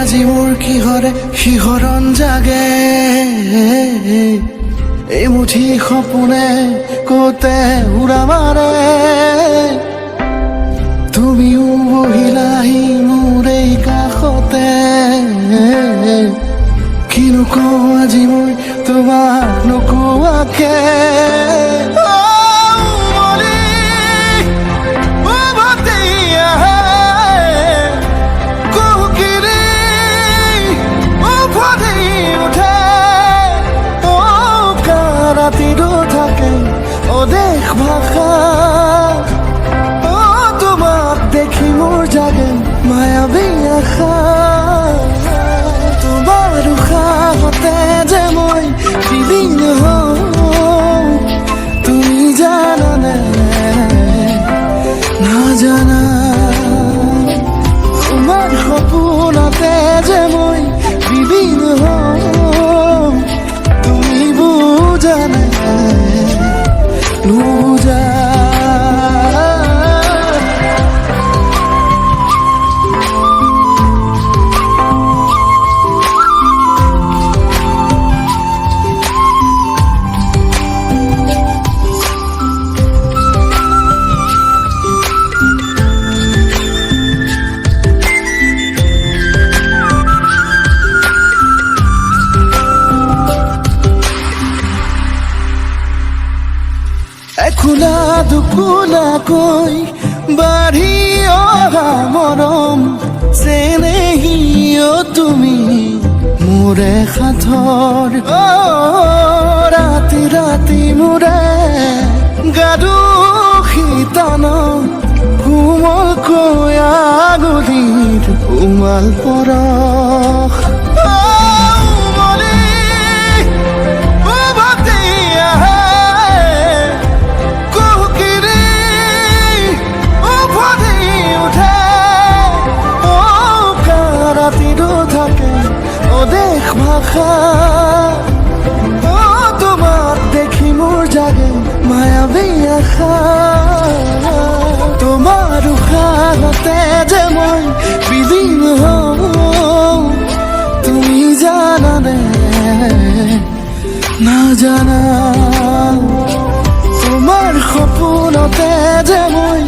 আজি মোৰ কিহৰে শিহৰণ জাগে এই মুঠি সপোনে কতে উৰা মাৰে তুমিও বহিলাহি মোৰ এই কাষতে কিনো কওঁ আজি মই তোমাক নোকোৱাকে থাকে অদেশ ভাষা তোমাক দেখি মোৰ জাগে মায়াবী আশা তোমাৰ উশাহতে যে মই বিলীন হওঁ তুমি জানানে নাজানা তোমাৰ সপোনতে যে মই বিলীন হওঁ তুমি বুজানে নুবুজা খোলা দুখোলাকৈ বাঢ়ি অহা মৰম চেনেহিও তুমি মোৰে সাথৰ ৰাতি ৰাতি মোৰে গাদু শীতন কোমলকৈ আগুলিৰ উমাল পৰশ অদেশ ভাষা তোমাক দেখি মোৰ জাগে মায়াবী আশা তোমাৰ উশাহতে যে মই বিলীন হওঁ তুমি জানানে নাজানা তোমাৰ সপোনতে যে মই